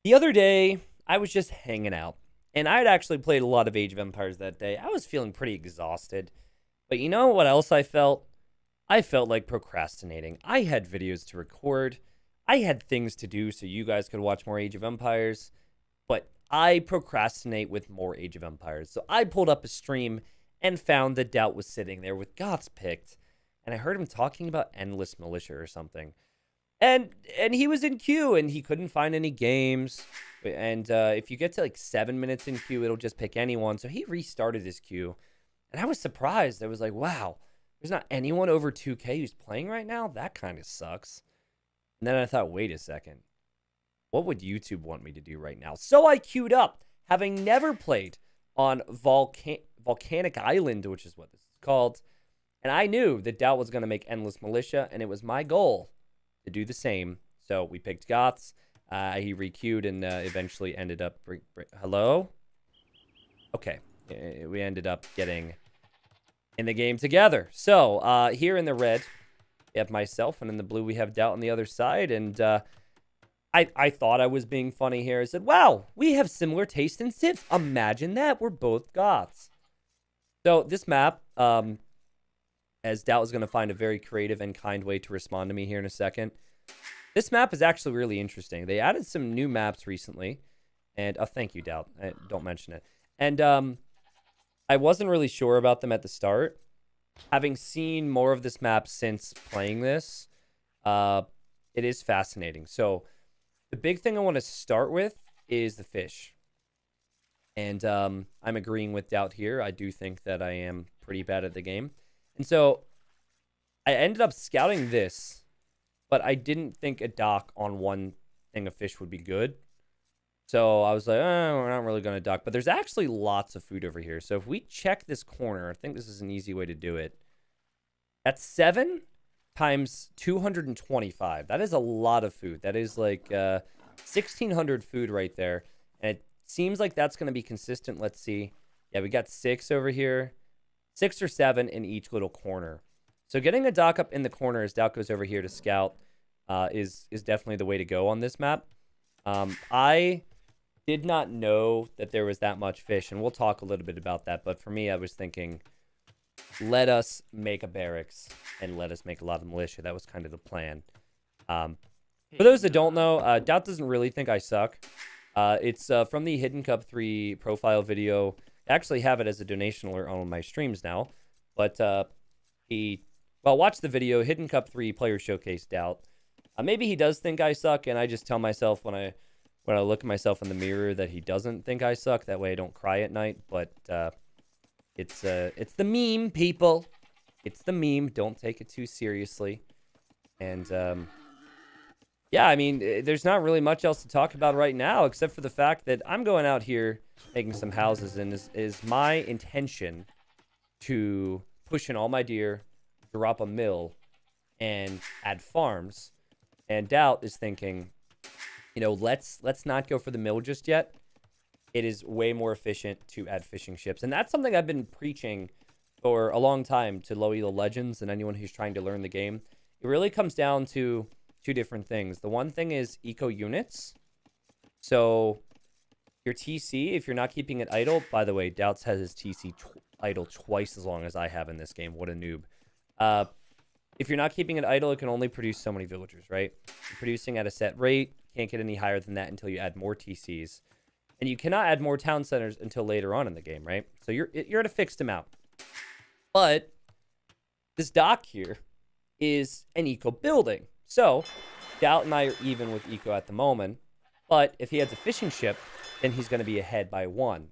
The other day, I was just hanging out, and I had actually played a lot of Age of Empires that day. I was feeling pretty exhausted. But you know what else I felt? I felt like procrastinating. I had videos to record, I had things to do so you guys could watch more Age of Empires, but I procrastinate with more Age of Empires. So I pulled up a stream and found that DauT was sitting there with Goths picked, and I heard him talking about Endless Militia or something. And he was in queue and he couldn't find any games. And if you get to like 7 minutes in queue, it'll just pick anyone. So he restarted his queue, and I was surprised. I was like, wow, there's not anyone over 2K who's playing right now. That kind of sucks. And then I thought, wait a second, what would YouTube want me to do right now? So I queued up, having never played on Volcanic Island, which is what this is called. And I knew that DauT was going to make Endless Militia, and it was my goal to do the same. So we picked Goths. He requeued and eventually ended up... Hello? Okay. We ended up getting in the game together. So here in the red, we have myself, and in the blue, we have DauT on the other side. And I thought I was being funny here. I said, wow, we have similar taste in civs. Imagine that. We're both Goths. So this map... as DauT is going to find a very creative and kind way to respond to me here in a second. This map is actually really interesting. They added some new maps recently. And, oh, thank you, DauT. Don't mention it. And I wasn't really sure about them at the start. Having seen more of this map since playing this, it is fascinating. So, the big thing I want to start with is the fish. And I'm agreeing with DauT here. I do think that I am pretty bad at the game. And so I ended up scouting this, but I didn't think a dock on one thing of fish would be good. So I was like, oh, we're not really going to dock. But there's actually lots of food over here. So if we check this corner, I think this is an easy way to do it. That's 7 times 225. That is a lot of food. That is like 1,600 food right there. And it seems like that's going to be consistent. Let's see. Yeah, we got 6 over here. 6 or 7 in each little corner. So getting a dock up in the corner as DauT goes over here to scout is definitely the way to go on this map. I did not know that there was that much fish, and we'll talk a little bit about that. But for me, I was thinking, let us make a barracks and let us make a lot of militia. That was kind of the plan. For those that don't know, DauT doesn't really think I suck. It's from the Hidden Cup 3 profile video. I actually have it as a donation alert on my streams now, but watch the video, Hidden Cup 3 Player Showcase DauT. Maybe he does think I suck, and I just tell myself when I look at myself in the mirror that he doesn't think I suck. That way I don't cry at night, but it's the meme, people. It's the meme. Don't take it too seriously. And yeah, I mean, there's not really much else to talk about right now, except for the fact that I'm going out here making some houses, and is my intention to push in all my deer, drop a mill, and add farms. And DauT is thinking, you know, let's not go for the mill just yet. It is way more efficient to add fishing ships. And that's something I've been preaching for a long time to low elo legends and anyone who's trying to learn the game. It really comes down to 2 different things. The one thing is eco units. So your TC, if you're not keeping it idle, by the way, DauT has his TC idle twice as long as I have in this game. What a noob. If you're not keeping it idle, it can only produce so many villagers, right? You're producing at a set rate. Can't get any higher than that until you add more TCs. And you cannot add more town centers until later on in the game, right? So you're at a fixed amount. But this dock here is an eco building. So DauT and I are even with eco at the moment. But if he adds a fishing ship, then he's going to be ahead by 1.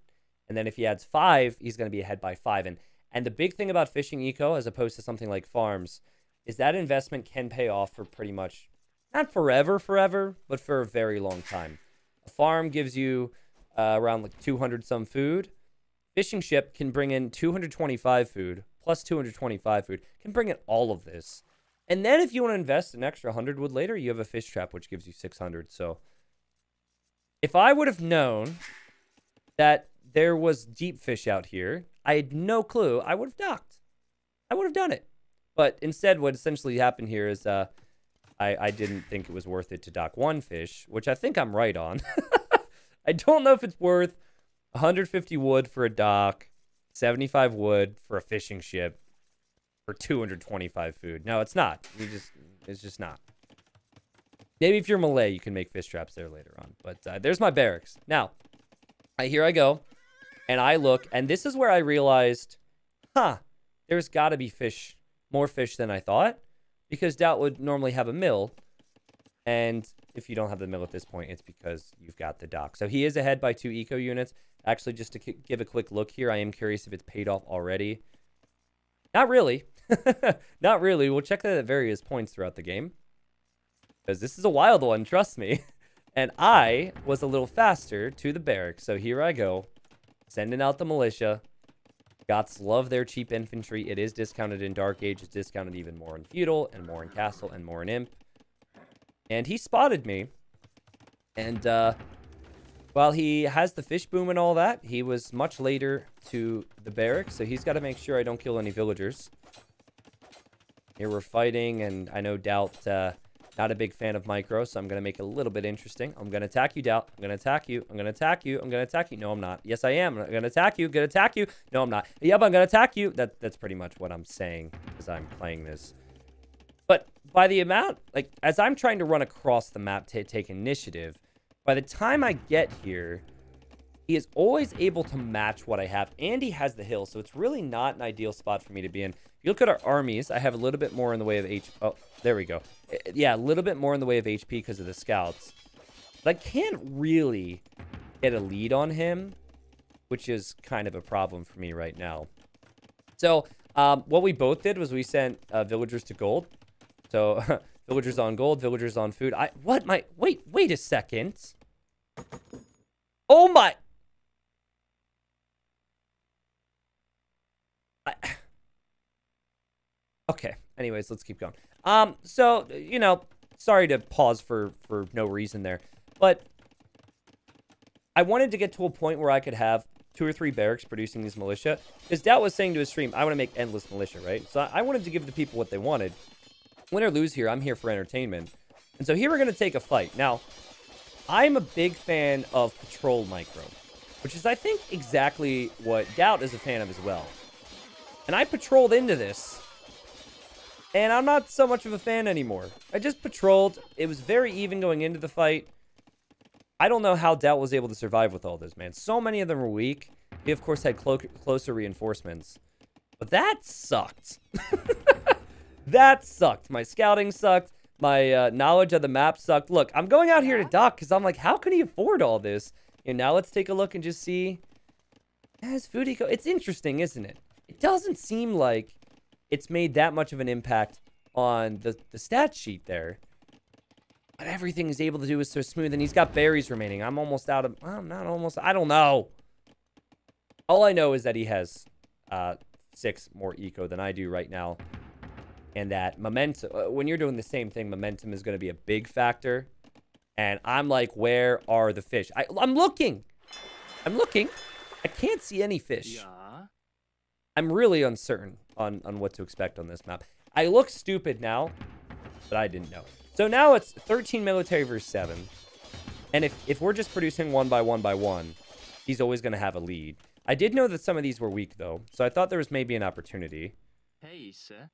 And then if he adds 5, he's going to be ahead by 5. And the big thing about fishing eco, as opposed to something like farms, is that investment can pay off for pretty much, not forever, but for a very long time. A farm gives you around like 200 some food. Fishing ship can bring in 225 food, plus 225 food, can bring in all of this. And then if you want to invest an extra 100 wood later, you have a fish trap, which gives you 600. So if I would have known that there was deep fish out here, I had no clue, I would have docked. I would have done it. But instead, what essentially happened here is I didn't think it was worth it to dock 1 fish, which I think I'm right on. I don't know if it's worth 150 wood for a dock, 75 wood for a fishing ship, for 225 food. No, it's not. It's just not. Maybe if you're Malay, you can make fish traps there later on. But there's my barracks. Now, here I go. And I look, and this is where I realized, there's got to be fish, more fish than I thought. Because DauT would normally have a mill. And if you don't have the mill at this point, it's because you've got the dock. So he is ahead by 2 eco units. Actually, just to give a quick look here, I am curious if it's paid off already. Not really. Not really. We'll check that at various points throughout the game. Because this is a wild one, trust me. And I was a little faster to the barracks. So here I go. Sending out the militia. Gots love their cheap infantry. It is discounted in Dark Age. It's discounted even more in Feudal, and more in Castle, and more in Imp. And he spotted me. And while he has the fish boom and all that, he was much later to the barracks. So he's got to make sure I don't kill any villagers. Here we're fighting, and I know DauT, not a big fan of micro, so I'm going to make it a little bit interesting. I'm going to attack you, DauT. I'm going to attack you. I'm going to attack you. I'm going to attack you. No, I'm not. Yes, I am. I'm going to attack you. Going to attack you. No, I'm not. Yep, I'm going to attack you. That's pretty much what I'm saying as I'm playing this. But by the amount, like, as I'm trying to run across the map to take initiative, by the time I get here, he is always able to match what I have, and he has the hill, so it's really not an ideal spot for me to be in. If you look at our armies, I have a little bit more in the way of HP. Oh, there we go. Yeah, a little bit more in the way of HP because of the scouts. But I can't really get a lead on him, which is kind of a problem for me right now. So, what we both did was we sent villagers to gold. So, villagers on gold, villagers on food. Wait a second. Oh my... Okay, anyways, let's keep going. So, you know, sorry to pause for no reason there, but I wanted to get to a point where I could have 2 or 3 barracks producing these militia, because DauT was saying to his stream, I want to make endless militia, right? So I wanted to give the people what they wanted. Win or lose here, I'm here for entertainment. And so here we're going to take a fight. Now, I'm a big fan of patrol micro, which is, I think, exactly what DauT is a fan of as well. And I patrolled into this, and I'm not so much of a fan anymore. I just patrolled. It was very even going into the fight. I don't know how DauT was able to survive with all this, man. So many of them were weak. We, of course, had closer reinforcements. But that sucked. That sucked. My scouting sucked. My knowledge of the map sucked. Look, I'm going out here to dock because I'm like, how can he afford all this? And now let's take a look and just see. Has food eco? It's interesting, isn't it? It doesn't seem like it's made that much of an impact on the stat sheet there. But everything he's able to do is so smooth, and he's got berries remaining. I'm almost out of... I'm not almost... I don't know. All I know is that he has 6 more eco than I do right now. And that momentum... when you're doing the same thing, momentum is going to be a big factor. And I'm like, where are the fish? I'm looking. I'm looking. I can't see any fish. Yeah. I'm really uncertain on what to expect on this map. I look stupid now, but I didn't know. So now it's 13 military versus 7. And if we're just producing 1 by 1 by 1, he's always going to have a lead. I did know that some of these were weak, though, so I thought there was maybe an opportunity.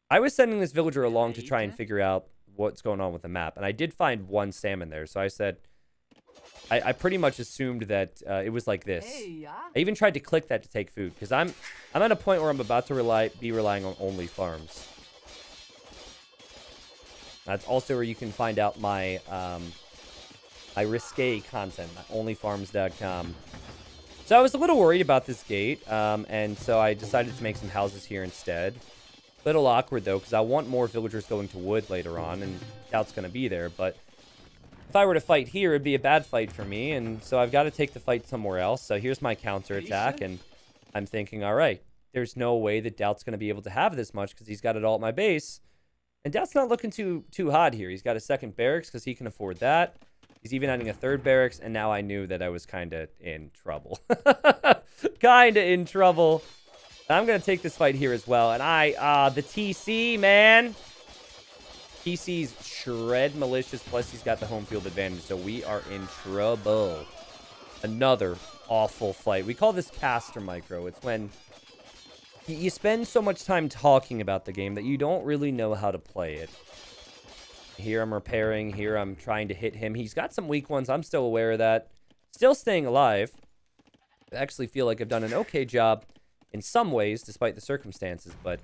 I was sending this villager along to try and figure out what's going on with the map, and I did find 1 salmon there, so I said... I pretty much assumed that it was like this. I even tried to click that to take food, because I'm at a point where I'm about to be relying on only farms. That's also where you can find out my my risque content, my onlyfarms.com. So I was a little worried about this gate, and so I decided to make some houses here instead. Little awkward, though, because I want more villagers going to wood later on, and DauT's going to be there, but... if I were to fight here, it'd be a bad fight for me, and so I've got to take the fight somewhere else. So here's my counterattack, and I'm thinking, all right, there's no way that DauT's going to be able to have this much because he's got it all at my base. And DauT's not looking too hot here. He's got a 2nd barracks because he can afford that. He's even adding a 3rd barracks, and now I knew that I was kind of in trouble. Kind of in trouble. I'm going to take this fight here as well, and the TC, man... PC's shred malicious, plus he's got the home field advantage, so we are in trouble. Another awful fight. We call this caster micro. It's when you spend so much time talking about the game that you don't really know how to play it. Here I'm repairing. Here I'm trying to hit him. He's got some weak ones. I'm still aware of that. Still staying alive. I actually feel like I've done an okay job in some ways, despite the circumstances, but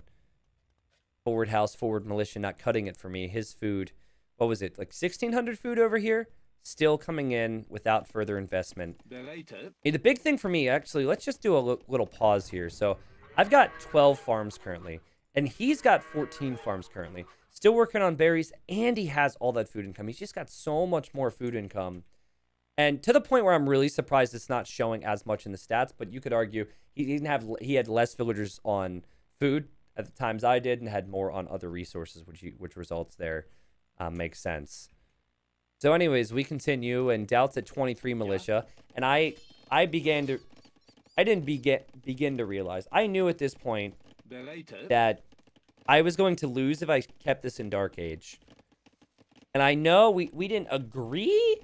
forward house, forward militia, not cutting it for me. His food, what was it, like 1,600 food over here? Still coming in without further investment. The big thing for me, actually, let's just do a little pause here. So I've got 12 farms currently, and he's got 14 farms currently. Still working on berries, and he has all that food income. He's just got so much more food income. And to the point where I'm really surprised it's not showing as much in the stats, but you could argue he had less villagers on food at the times I did and had more on other resources, which results there makes sense. So anyways, we continue, and DauT's at 23 militia, and I didn't begin to realize. I knew at this point that I was going to lose if I kept this in Dark Age. And I know we didn't agree,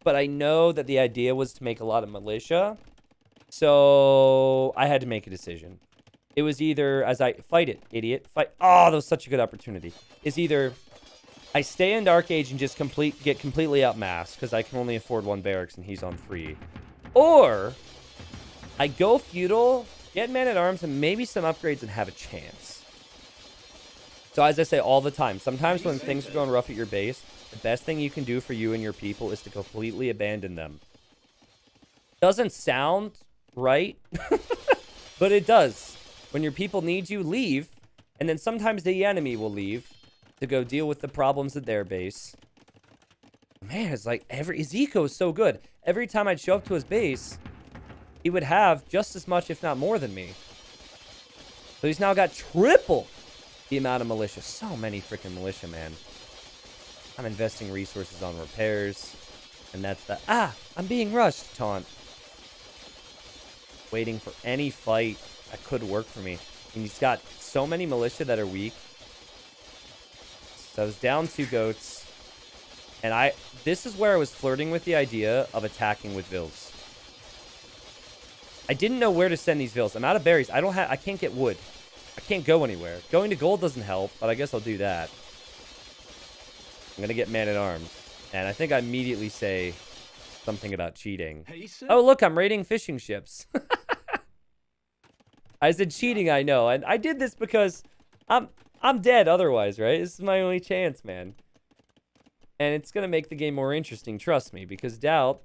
but I know that the idea was to make a lot of militia. So I had to make a decision. It was either, as I fight it, idiot, fight. Oh, that was such a good opportunity. It's either I stay in Dark Age and just get completely outmassed because I can only afford 1 barracks and he's on 3. Or I go feudal, get man-at-arms, and maybe some upgrades and have a chance. So as I say all the time, sometimes when things are going rough at your base, the best thing you can do for you and your people is to completely abandon them. Doesn't sound right, but it does. When your people need you, leave, and then sometimes the enemy will leave to go deal with the problems at their base. Man, it's like his eco is so good. Every time I'd show up to his base, he would have just as much, if not more than me. So he's now got triple the amount of militia. So many freaking militia, man. I'm investing resources on repairs. And that's the, I'm being rushed taunt. Waiting for any fight that could work for me. And he's got so many militia that are weak. So I was down 2 goats. And this is where I was flirting with the idea of attacking with vills. I didn't know where to send these vills. I'm out of berries. I can't get wood. I can't go anywhere. Going to gold doesn't help, but I guess I'll do that. I'm going to get man-at-arms. And I think I immediately say something about cheating. Oh, look, I'm raiding fishing ships. I said cheating, I know. And I did this because I'm dead otherwise, right? This is my only chance, man. And it's going to make the game more interesting, trust me. Because DauT,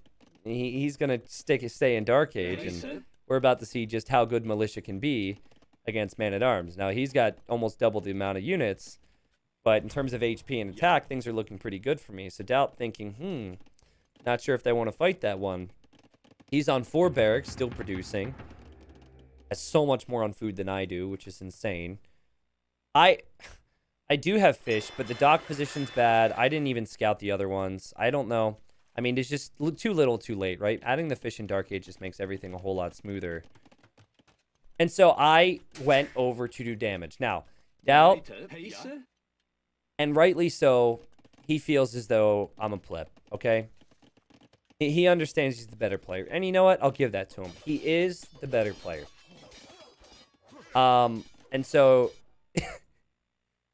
he's going to stay in Dark Age. And we're about to see just how good militia can be against man-at-arms. Now, he's got almost double the amount of units. But in terms of HP and attack, things are looking pretty good for me. So DauT thinking, not sure if they want to fight that one. He's on 4 barracks, still producing. Has so much more on food than I do, which is insane. I do have fish, but the dock position's bad. I didn't even scout the other ones. I don't know. I mean, it's just too little, too late, right? Adding the fish in Dark Age just makes everything a whole lot smoother. And so I went over to do damage. Now, DauT, and rightly so, he feels as though I'm a pleb, okay? He understands he's the better player. And you know what? I'll give that to him. He is the better player. And so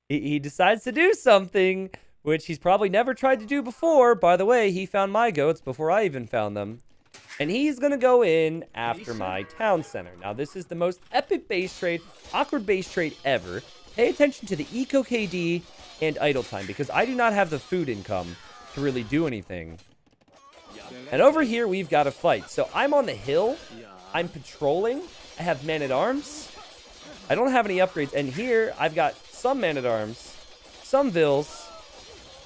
he decides to do something which he's probably never tried to do before. By the way, he found my goats before I even found them. And he's going to go in after my town center. Now, this is the most epic base trade, awkward base trade ever. Pay attention to the eco KD and idle time, because I do not have the food income to really do anything. And over here, we've got a fight. So I'm on the hill. I'm patrolling. I have men-at-arms. I don't have any upgrades. And here, I've got some men-at-arms, some vills.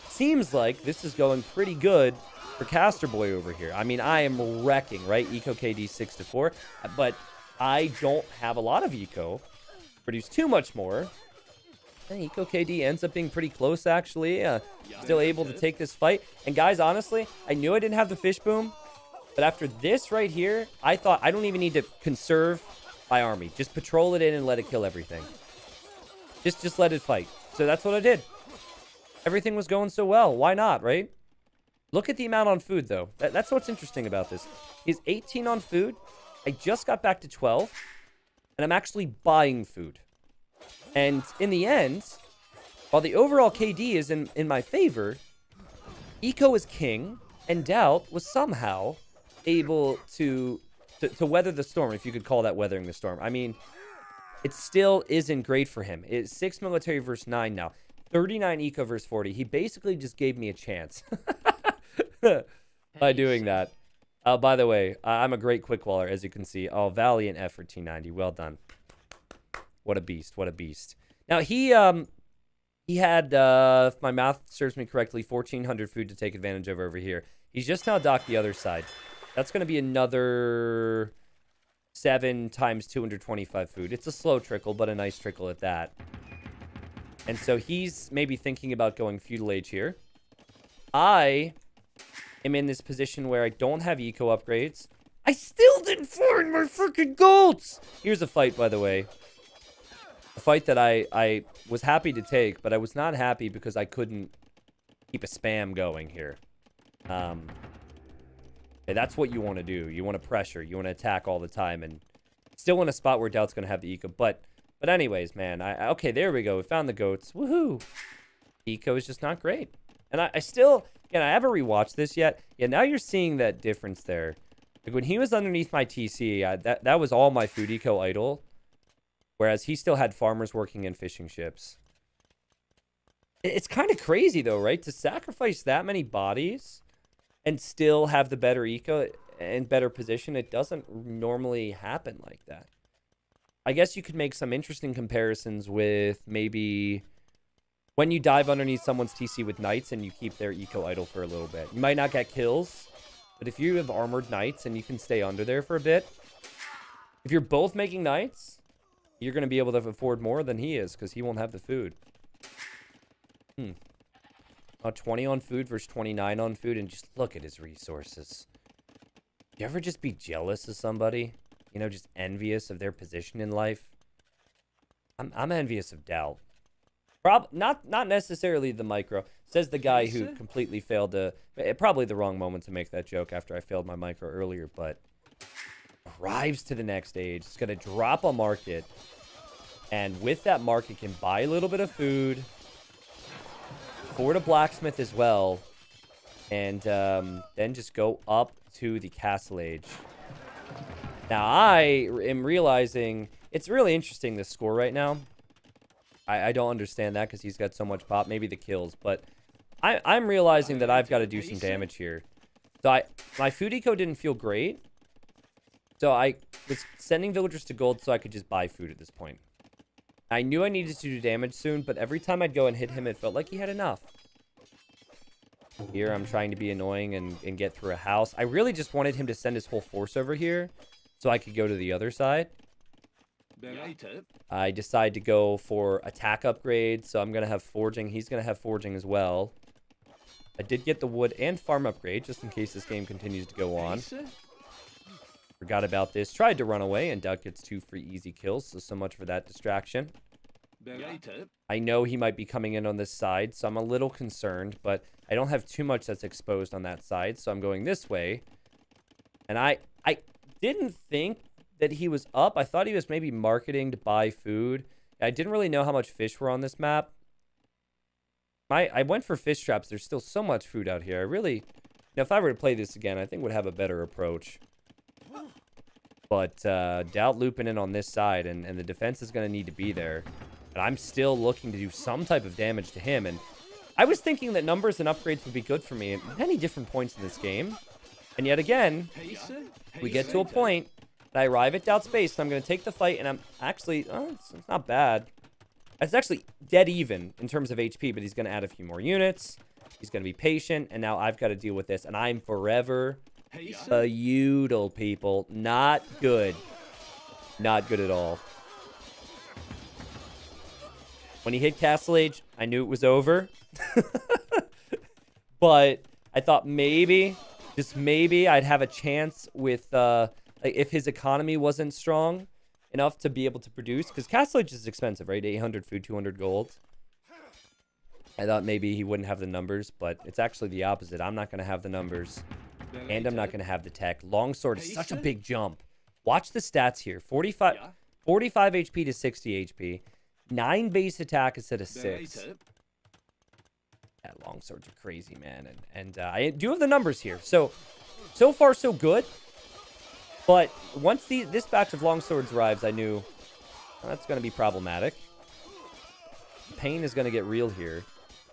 Seems like this is going pretty good for Caster Boy over here. I mean, I am wrecking, right? Eco KD 6-4. But I don't have a lot of eco. Produce too much more. And Eco KD ends up being pretty close, actually. Still able to take this fight. And guys, honestly, I knew I didn't have the fish boom. But after this right here, I thought I don't even need to conserve my army. Just patrol it in and let it kill everything. Just let it fight. So that's what I did. Everything was going so well. Why not, right? Look at the amount on food, though. That's what's interesting about this. He's 18 on food. I just got back to 12. And I'm actually buying food. And in the end, while the overall KD is in my favor, Eco is king, and DauT was somehow able to weather the storm, if you could call that weathering the storm. I mean, it still isn't great for him. It's 6 military versus 9 now. 39 Eco versus 40. He basically just gave me a chance by doing that. By the way, I'm a great quick waller, as you can see. Oh, valiant effort, T90. Well done. What a beast. What a beast. Now, he had, if my math serves me correctly, 1,400 food to take advantage of over here. He's just now docked the other side. That's going to be another 7 times 225 food. It's a slow trickle, but a nice trickle at that. And so he's maybe thinking about going feudal age here. I am in this position where I don't have eco upgrades. I still didn't find my freaking golds! Here's a fight, by the way. A fight that I was happy to take, but I was not happy because I couldn't keep a spam going here. That's what you want to do. You want to pressure. You want to attack all the time, and still in a spot where DauT's going to have the eco. But anyways, man. Okay, there we go. We found the goats. Woohoo! Eco is just not great. And I still, again, I haven't rewatched this yet. Yeah, now you're seeing that difference there. Like when he was underneath my TC, that was all my food eco idle. Whereas he still had farmers working in fishing ships. It's kind of crazy, though, right? To sacrifice that many bodies and still have the better eco and better position, it doesn't normally happen like that. I guess you could make some interesting comparisons with maybe when you dive underneath someone's TC with knights and you keep their eco idle for a little bit. You might not get kills, but if you have armored knights and you can stay under there for a bit, if you're both making knights, you're going to be able to afford more than he is because he won't have the food. 20 on food versus 29 on food, and just look at his resources. You ever just be jealous of somebody? You know, just envious of their position in life? I'm envious of DauT. Not necessarily the micro. Says the guy who completely failed to... Probably the wrong moment to make that joke after I failed my micro earlier, but... arrives to the next stage. It's going to drop a market. And with that market, can buy a little bit of food. Afford a blacksmith as well. And then just go up to the castle age. Now, I am realizing... it's really interesting, this score right now. I don't understand that because he's got so much pop. Maybe the kills. But I'm realizing that I've got to do some damage here. So my food eco didn't feel great. So I was sending villagers to gold so I could just buy food at this point. I knew I needed to do damage soon, but every time I'd go and hit him, it felt like he had enough. Here, I'm trying to be annoying and get through a house. I really just wanted him to send his whole force over here so I could go to the other side. I decide to go for attack upgrades, so I'm going to have forging. He's going to have forging as well. I did get the wood and farm upgrade, just in case this game continues to go on. Forgot about this. Tried to run away, and DauT gets 2 free easy kills, so much for that distraction. I know he might be coming in on this side, so I'm a little concerned, but I don't have too much that's exposed on that side, so I'm going this way. And I didn't think that he was up. I thought he was maybe marketing to buy food. I didn't really know how much fish were on this map. I went for fish traps. There's still so much food out here. I really... you know, if I were to play this again, I think would have a better approach. But DauT looping in on this side, and the defense is going to need to be there. And I'm still looking to do some type of damage to him. And I was thinking that numbers and upgrades would be good for me at many different points in this game. And yet again, we get to a point that I arrive at DauT's base, and I'm going to take the fight, and I'm actually... oh, it's not bad. It's actually dead even in terms of HP, but he's going to add a few more units. He's going to be patient, and now I've got to deal with this. And I'm forever feudal, people. Not good. Not good at all. When he hit Castle Age, I knew it was over. But I thought maybe, just maybe, I'd have a chance with, like if his economy wasn't strong enough to be able to produce. Because Castle Age is expensive, right? 800 food, 200 gold. I thought maybe he wouldn't have the numbers, but it's actually the opposite. I'm not going to have the numbers, and I'm not going to have the tech. Longsword is such a big jump. Watch the stats here. 45 HP to 60 HP. 9 base attack instead of 6. Yeah, longswords are crazy, man. And I do have the numbers here. So far, so good. But once this batch of longswords arrives, I knew that's going to be problematic. Pain is going to get real here.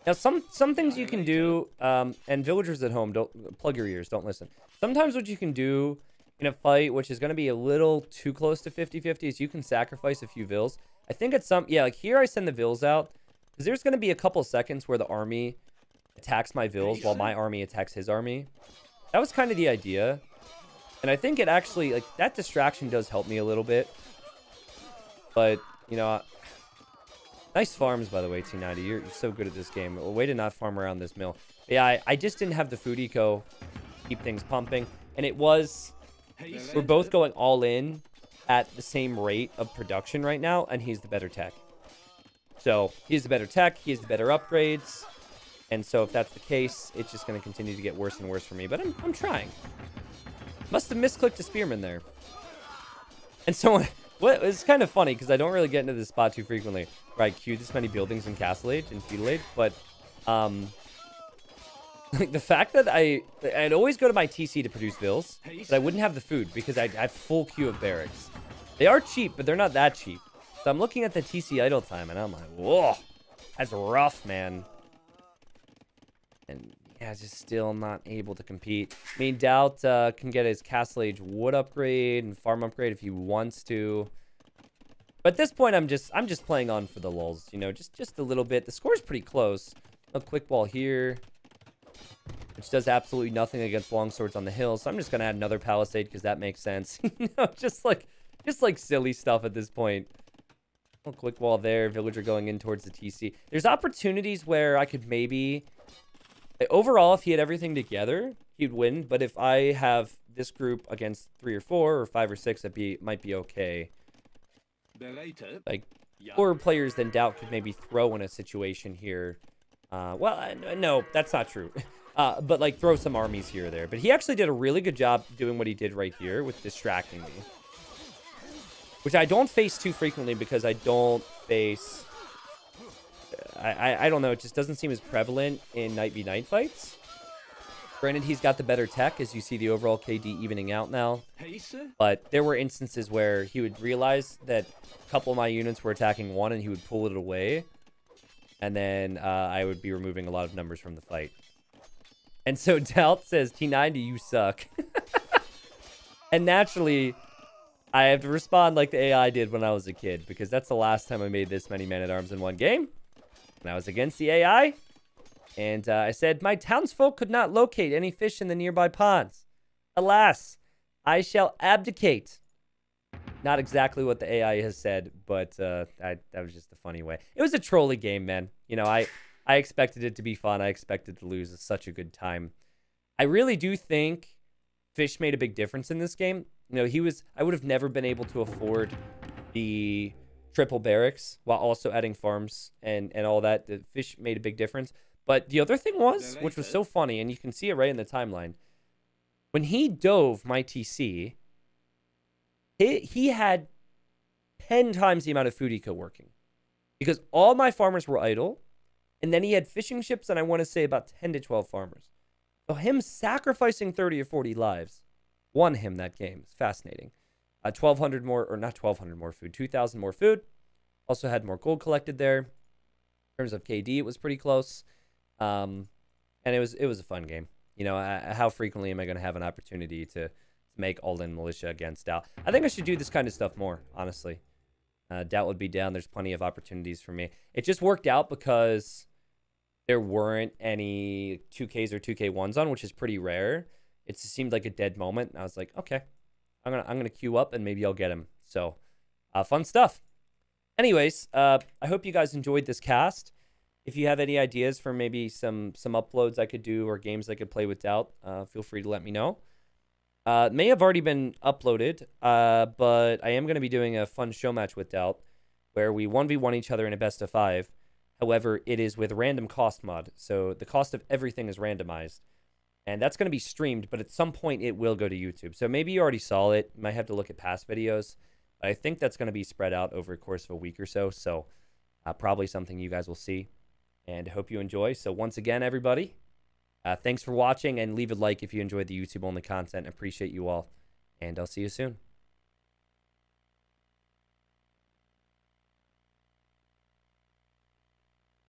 Now, some things you can do, and villagers at home, don't plug your ears, don't listen. Sometimes what you can do in a fight, which is going to be a little too close to 50-50, is you can sacrifice a few vills. I think at like here I send the vills out, because there's going to be a couple seconds where the army attacks my vills while my army attacks his army. That was kind of the idea. And I think it actually, like, that distraction does help me a little bit. But, you know, nice farms, by the way, T90. You're so good at this game. Way to not farm around this mill. But yeah, I just didn't have the food eco keep things pumping. And it was, we're both going all in at the same rate of production right now, and he's the better tech. So he has the better tech, he has the better upgrades. And so if that's the case, it's just going to continue to get worse and worse for me. But I'm trying. Must have misclicked a spearman there. And so what it's kind of funny because I don't really get into this spot too frequently where I queue this many buildings in Castle Age and Feudal Age, but like the fact that I'd always go to my TC to produce vills, but I wouldn't have the food because I have full queue of barracks. They are cheap, but they're not that cheap. So I'm looking at the TC idle time and I'm like, whoa, that's rough, man. And yeah, just still not able to compete. I mean, DauT can get his Castle Age wood upgrade and farm upgrade if he wants to. But at this point, I'm just playing on for the lulz, you know, just a little bit. The score's pretty close. A quick wall here, which does absolutely nothing against longswords on the hill. So I'm just gonna add another palisade because that makes sense. You know, just like silly stuff at this point. A quick wall there. Villager going in towards the TC. There's opportunities where I could maybe. Overall, if he had everything together, he'd win. But if I have this group against 3 or 4 or 5 or 6, might be okay. Like 4 players than DauT could maybe throw in a situation here. Well, no, that's not true. But like throw some armies here or there. But he actually did a really good job doing what he did right here with distracting me, which I don't face too frequently because I don't face. I don't know. It just doesn't seem as prevalent in Night v Night fights. Granted, he's got the better tech, as you see the overall KD evening out now. But there were instances where he would realize that a couple of my units were attacking one, and he would pull it away. And then I would be removing a lot of numbers from the fight. And so DauT says, T90, you suck. And naturally, I have to respond like the AI did when I was a kid, because that's the last time I made this many man-at-arms in one game. When I was against the AI, and I said, my townsfolk could not locate any fish in the nearby ponds. Alas, I shall abdicate. Not exactly what the AI has said, but that was just a funny way. It was a trolly game, man. You know, I expected it to be fun. I expected to lose. It's such a good time. I really do think fish made a big difference in this game. You know, I would have never been able to afford the triple barracks while also adding farms and all that. The fish made a big difference. But the other thing was, which was so funny, and you can see it right in the timeline, when he dove my TC, he had 10 times the amount of food eco working because all my farmers were idle, and then he had fishing ships, and I want to say about 10 to 12 farmers. So him sacrificing 30 or 40 lives won him that game. It's fascinating. 1,200 more, or not 1,200 more food, 2,000 more food. Also had more gold collected there. In terms of KD, it was pretty close. And it was a fun game. You know, how frequently am I going to have an opportunity to make all-in militia against DauT? I think I should do this kind of stuff more, honestly. DauT would be down. There's plenty of opportunities for me. It just worked out because there weren't any 2Ks or 2K1s on, which is pretty rare. It just seemed like a dead moment. And I was like, okay, I'm gonna queue up and maybe I'll get him. So, fun stuff. Anyways, I hope you guys enjoyed this cast. If you have any ideas for maybe some uploads I could do or games I could play with DauT, feel free to let me know. It may have already been uploaded, but I am going to be doing a fun show match with DauT where we 1v1 each other in a best of 5. However, it is with random cost mod, so the cost of everything is randomized. And that's going to be streamed, but at some point it will go to YouTube. So maybe you already saw it. You might have to look at past videos. But I think that's going to be spread out over the course of a week or so. So probably something you guys will see. And I hope you enjoy. So once again, everybody, thanks for watching. And leave a like if you enjoyed the YouTube-only content. Appreciate you all. And I'll see you soon.